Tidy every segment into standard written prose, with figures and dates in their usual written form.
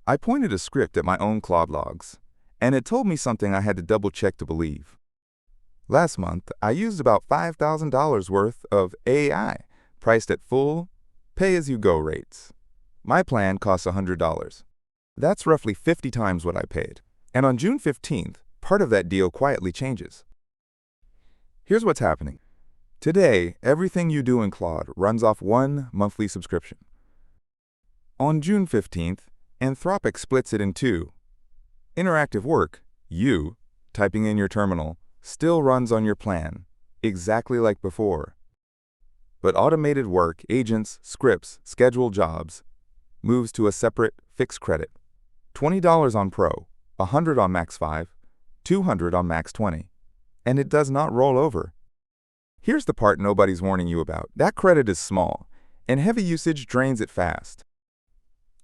I pointed a script at my own Claude logs, and it told me something I had to double-check to believe. Last month, I used about $5,000 worth of AI, priced at full, pay-as-you-go rates. My plan costs $100. That's roughly 50 times what I paid. And on June 15th, part of that deal quietly changes. Here's what's happening. Today, everything you do in Claude runs off one monthly subscription. On June 15th, Anthropic splits it in two. Interactive work, you, typing in your terminal, still runs on your plan, exactly like before. But automated work, agents, scripts, scheduled jobs, moves to a separate fixed credit. $20 on Pro, $100 on Max 5, $200 on Max 20. And it does not roll over. Here's the part nobody's warning you about. That credit is small, and heavy usage drains it fast.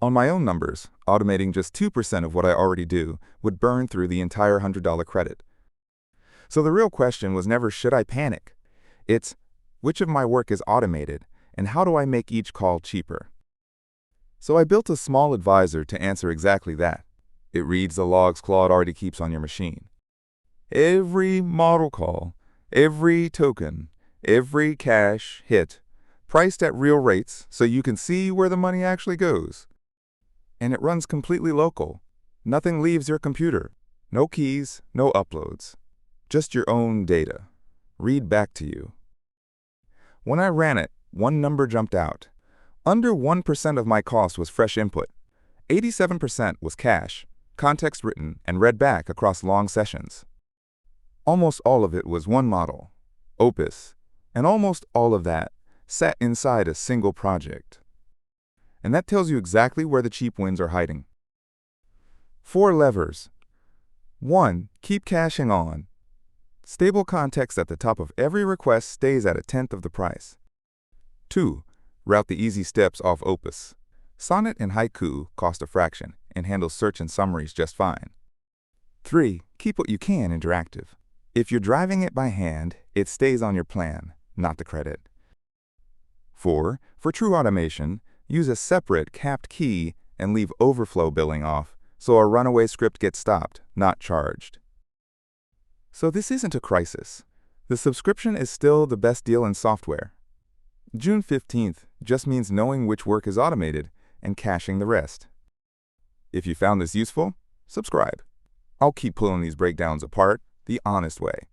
On my own numbers, automating just 2% of what I already do would burn through the entire $100 credit. So the real question was never, should I panic? It's, which of my work is automated, and how do I make each call cheaper? So I built a small advisor to answer exactly that. It reads the logs Claude already keeps on your machine. Every model call, every token, every cache hit, priced at real rates so you can see where the money actually goes. And it runs completely local. Nothing leaves your computer. No keys, no uploads. Just your own data. Read back to you. When I ran it, one number jumped out. Under 1% of my cost was fresh input. 87% was cache, context written, and read back across long sessions. Almost all of it was one model, Opus, and almost all of that sat inside a single project. And that tells you exactly where the cheap wins are hiding. 4 levers. 1. Keep caching on. Stable context at the top of every request stays at 1/10 of the price. 2. Route the easy steps off Opus. Sonnet and Haiku cost a fraction and handle search and summaries just fine. 3. Keep what you can interactive. If you're driving it by hand, it stays on your plan, not the credit. 4. For true automation, use a separate capped key and leave overflow billing off so a runaway script gets stopped, not charged. So this isn't a crisis. The subscription is still the best deal in software. June 15th just means knowing which work is automated and caching the rest. If you found this useful, subscribe. I'll keep pulling these breakdowns apart the honest way.